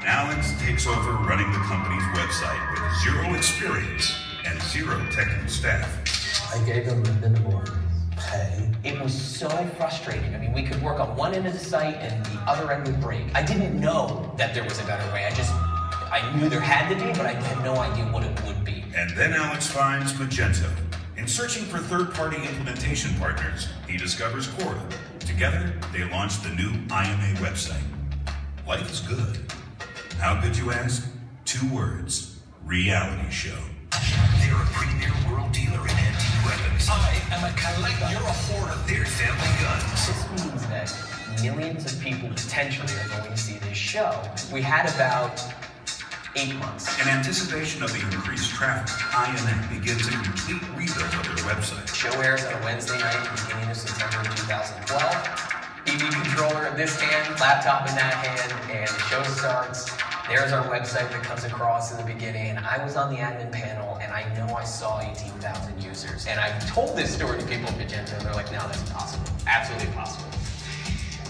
Alex takes over running the company's website with zero experience and zero technical staff. I gave him the minimal pay. It was so frustrating. I mean, we could work on one end of the site and the other end would break. I didn't know that there was a better way. I knew there had to be, but I had no idea what it would be. And then Alex finds Magento. In searching for third-party implementation partners, he discovers Quora. Together, they launch the new IMA website. Life is good. How good, you ask? 2 words: reality show. They're a premier world dealer in antique weapons. I am a collector. You're a hoarder. They're family guns. This means that millions of people potentially are going to see this show. We had about 8 months. In anticipation of the increased traffic, IMA begins a complete rebuild of their website. Show airs on a Wednesday night at the beginning of September 2012. TV controller in this hand, laptop in that hand, and the show starts. There's our website that comes across in the beginning, and I was on the admin panel, and I know I saw 18,000 users. And I've told this story to people at Magento, and they're like, no, that's impossible. Absolutely impossible.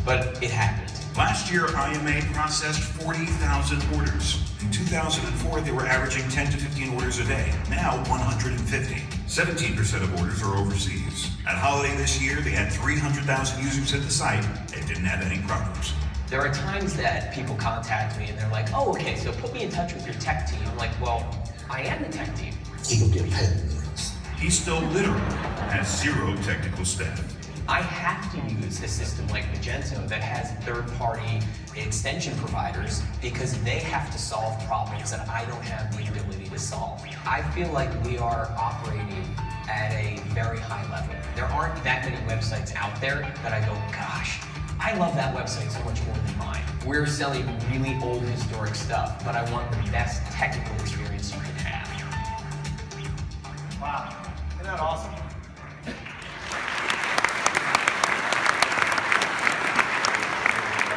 But it happened. Last year, IMA processed 40,000 orders. In 2004, they were averaging 10 to 15 orders a day. Now, 150. 17% of orders are overseas. At holiday this year, they had 300,000 users at the site and didn't have any problems. There are times that people contact me and they're like, oh, okay, so put me in touch with your tech team. I'm like, well, I am the tech team. He can get paid. He still literally has zero technical staff. I have to use a system like Magento that has third-party extension providers because they have to solve problems that I don't have the ability to solve. I feel like we are operating at a very high level. There aren't that many websites out there that I go, gosh, I love that website so much more than mine. We're selling really old historic stuff, but I want the best technical experience you can have. Wow, isn't that awesome?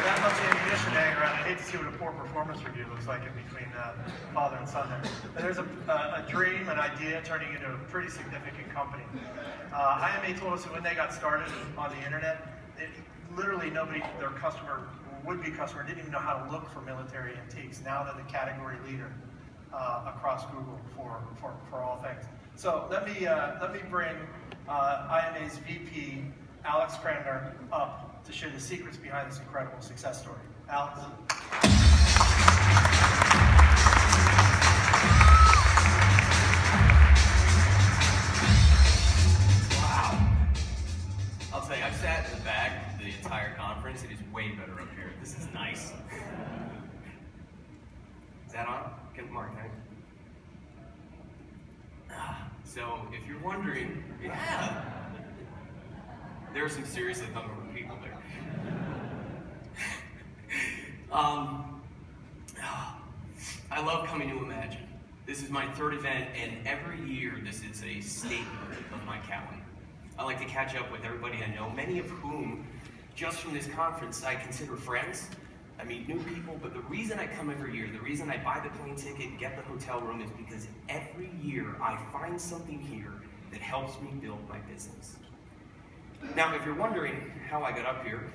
That much ammunition hanging around. I hate to see what a poor performance review looks like in between father and son there. But there's a dream, an idea turning into a pretty significant company. IMA told us that when they got started on the internet, literally nobody, their customer, would-be customer, didn't even know how to look for military antiques. Now they're the category leader across Google for all things. So let me bring IMA's VP, Alex Cranmer, up to share the secrets behind this incredible success story. Alex. Wow. I'll tell you, I've sat in the back the entire conference. It is way better up here. This is nice. Is that on? Good, Mark. So, if you're wondering, yeah, there are some seriously hungover people there. I love coming to Imagine. This is my 3rd event, and every year this is a statement of my calendar. I like to catch up with everybody I know, many of whom, just from this conference, I consider friends. I meet new people, but the reason I come every year, the reason I buy the plane ticket and get the hotel room is because every year I find something here that helps me build my business. Now, if you're wondering how I got up here,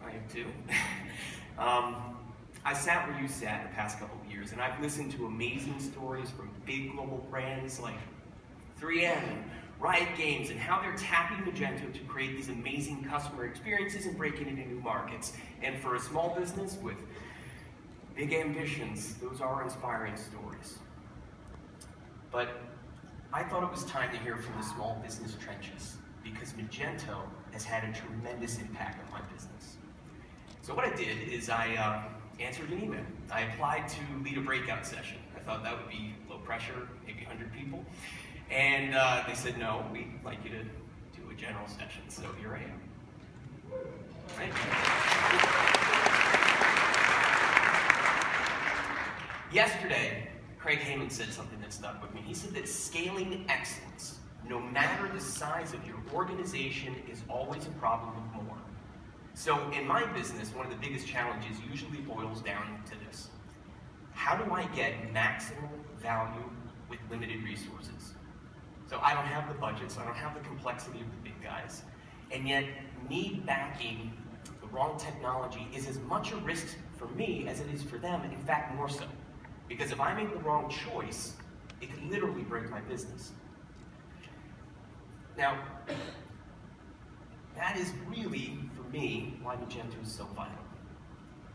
I am too. I sat where you sat the past couple of years, and I've listened to amazing stories from big global brands like 3M, Riot Games, and how they're tapping Magento to create these amazing customer experiences and breaking into new markets. And for a small business with big ambitions, those are inspiring stories. But I thought it was time to hear from the small business trenches, because Magento has had a tremendous impact on my business. So what I did is I answered an email. I applied to lead a breakout session. I thought that would be low pressure, maybe 100 people. And they said, no, we'd like you to do a general session. So here I am. Right? Yesterday, Craig Heyman said something that stuck with me. He said that scaling excellence, no matter the size of your organization, is always a problem with more. So in my business, one of the biggest challenges usually boils down to this. How do I get maximal value with limited resources? So I don't have the budgets, I don't have the complexity of the big guys, and yet me backing the wrong technology is as much a risk for me as it is for them, in fact, more so. Because if I make the wrong choice, it could literally break my business. Now, that is really, for me, why Magento is so vital.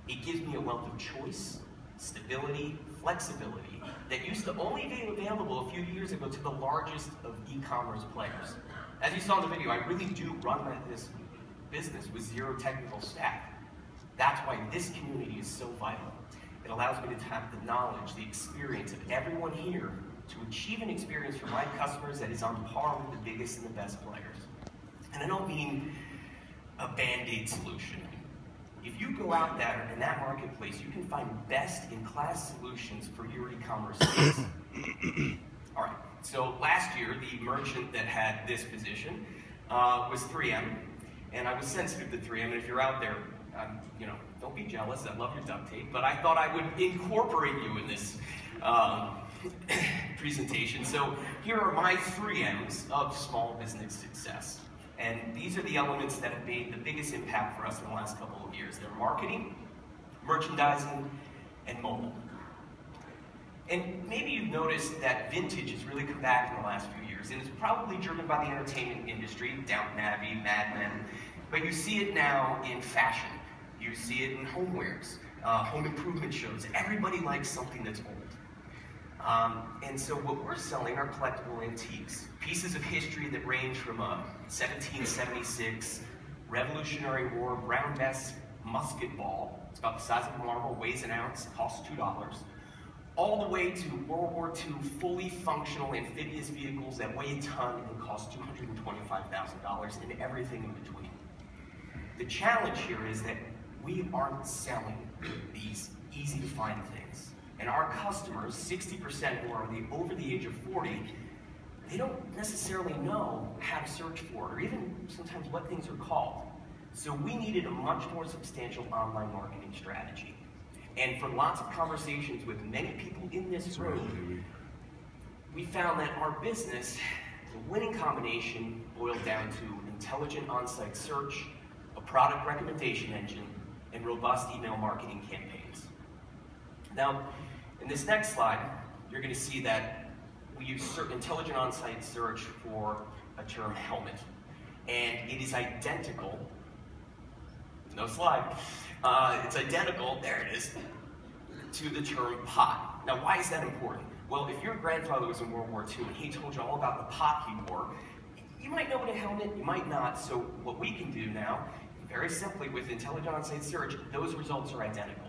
It gives me a wealth of choice, stability, flexibility that used to only be available a few years ago to the largest of e-commerce players. As you saw in the video, I really do run this business with zero technical staff. That's why this community is so vital. It allows me to have the knowledge, the experience of everyone here to achieve an experience for my customers that is on par with the biggest and the best players. And I don't mean a Band-Aid solution. If you go out there in that marketplace, you can find best-in-class solutions for your e-commerce space. All right, so last year, the merchant that had this position was 3M, and I was sensitive to 3M, and if you're out there, don't be jealous, I love your duct tape, but I thought I would incorporate you in this presentation. So here are my 3Ms of small business success. And these are the elements that have made the biggest impact for us in the last couple of years. They're marketing, merchandising, and mobile. And maybe you've noticed that vintage has really come back in the last few years, and it's probably driven by the entertainment industry, Downton Abbey, Mad Men, but you see it now in fashion. You see it in homewares, home improvement shows. Everybody likes something that's old. And so what we're selling are collectible antiques, pieces of history that range from a 1776 Revolutionary War brown mess musket ball. It's about the size of a marble, weighs an ounce, costs $2, all the way to World War II fully functional amphibious vehicles that weigh a ton and cost $225,000, and everything in between. The challenge here is that we aren't selling these easy to find things. And our customers, 60% who are over the age of 40, they don't necessarily know how to search for it, or even sometimes what things are called. So we needed a much more substantial online marketing strategy. And from lots of conversations with many people in this room, we found that our business, the winning combination, boiled down to intelligent on-site search, a product recommendation engine, and robust email marketing campaigns. Now, in this next slide, you're going to see that we use intelligent on-site search for a term helmet. And it is identical, no slide, it's identical, there it is, to the term pot. Now, why is that important? Well, if your grandfather was in World War II and he told you all about the pot he wore, you might know what a helmet, you might not. So what we can do now, very simply with intelligent on-site search, those results are identical.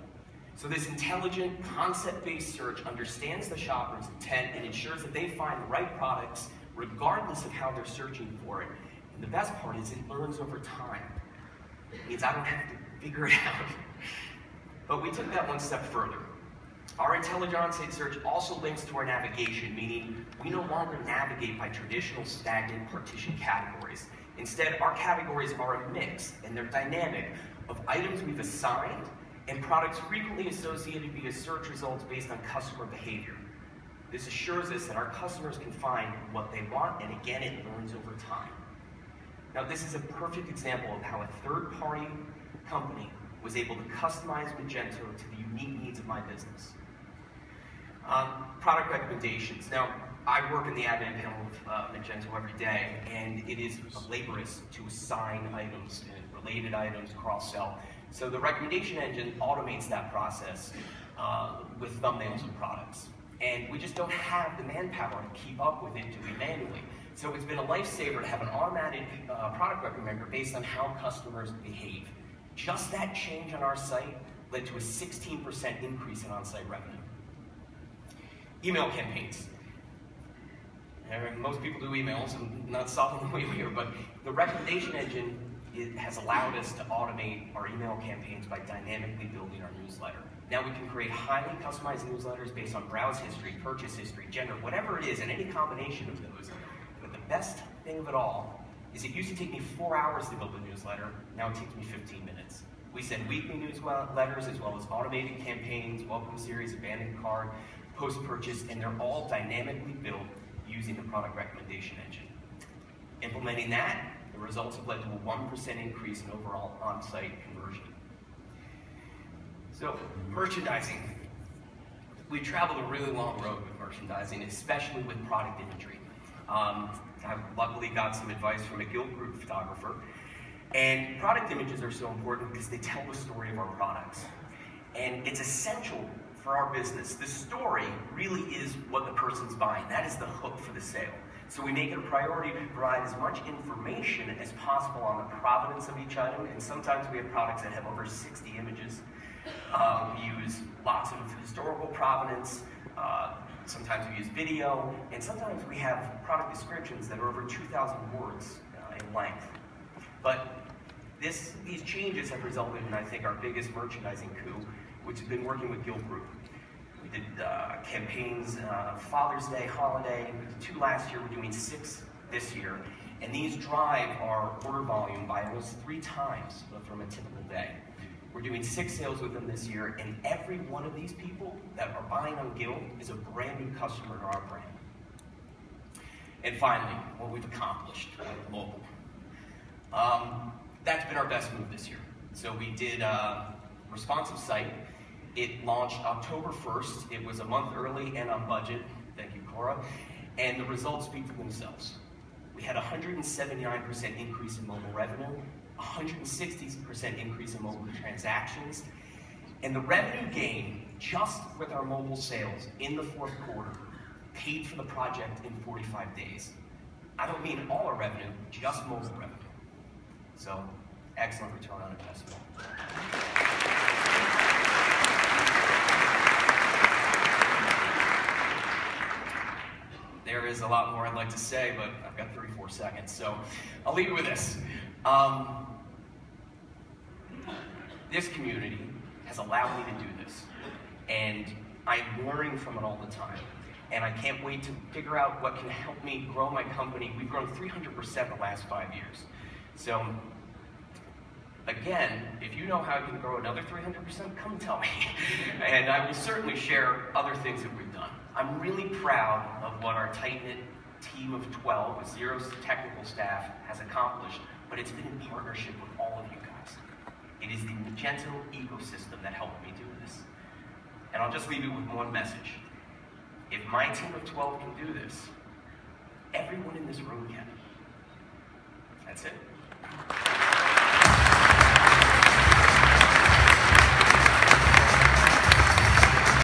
So this intelligent, concept-based search understands the shopper's intent and ensures that they find the right products regardless of how they're searching for it. And the best part is it learns over time. It means I don't have to figure it out. But we took that one step further. Our intelligent on-site search also links to our navigation, meaning we no longer navigate by traditional stagnant partition categories. Instead, our categories are a mix, and they're dynamic, of items we've assigned and products frequently associated via search results based on customer behavior. This assures us that our customers can find what they want, and again, it learns over time. Now, this is a perfect example of how a third-party company was able to customize Magento to the unique needs of my business. Product recommendations. Now, I work in the admin panel of Magento every day, and it is laborious to assign items and related items, cross-sell. So the recommendation engine automates that process with thumbnails and products. And we just don't have the manpower to keep up with it, do it manually. So it's been a lifesaver to have an automatic product recommender based on how customers behave. Just that change on our site led to a 16% increase in on-site revenue. Email campaigns. Most people do emails, and not solving the way here, but the recommendation engine has allowed us to automate our email campaigns by dynamically building our newsletter. Now we can create highly customized newsletters based on browse history, purchase history, gender, whatever it is, and any combination of those. But the best thing of it all is it used to take me 4 hours to build a newsletter. Now it takes me 15 minutes. We send weekly newsletters as well as automated campaigns, welcome series, abandoned cart, post-purchase, and they're all dynamically built using the product recommendation engine. Implementing that, the results have led to a 1% increase in overall on-site conversion. So, merchandising. We traveled a really long road with merchandising, especially with product imagery. I luckily got some advice from a Guild Group photographer. And product images are so important because they tell the story of our products. And it's essential for our business. The story really is what the person's buying. That is the hook for the sale. So we make it a priority to provide as much information as possible on the provenance of each item. And sometimes we have products that have over 60 images. We use lots of historical provenance. Sometimes we use video. And sometimes we have product descriptions that are over 2,000 words in length. But these changes have resulted in, I think, our biggest merchandising coup, which has been working with Guild Group. We did campaigns, Father's Day, holiday, we did 2 last year, we're doing 6 this year. And these drive our order volume by almost 3 times from a typical day. We're doing 6 sales with them this year, and every one of these people that are buying on Guild is a brand new customer to our brand. And finally, what we've accomplished with mobile. That's been our best move this year. So we did a responsive site. It launched October 1st. It was a month early and on budget. Thank you, Cora. And the results speak for themselves. We had a 179% increase in mobile revenue, 160% increase in mobile transactions, and the revenue gain just with our mobile sales in the 4th quarter paid for the project in 45 days. I don't mean all our revenue, just mobile revenue. So, excellent return on investment. There is a lot more I'd like to say, but I've got 34 seconds, so I'll leave you with this. This community has allowed me to do this, and I'm learning from it all the time. And I can't wait to figure out what can help me grow my company. We've grown 300% the last 5 years. So, again, if you know how you can grow another 300%, come tell me. And I will certainly share other things that we've done. I'm really proud of what our tight-knit team of 12 with 0 technical staff has accomplished, but it's been in partnership with all of you guys. It is the Magento ecosystem that helped me do this. And I'll just leave you with one message. If my team of 12 can do this, everyone in this room can. That's it.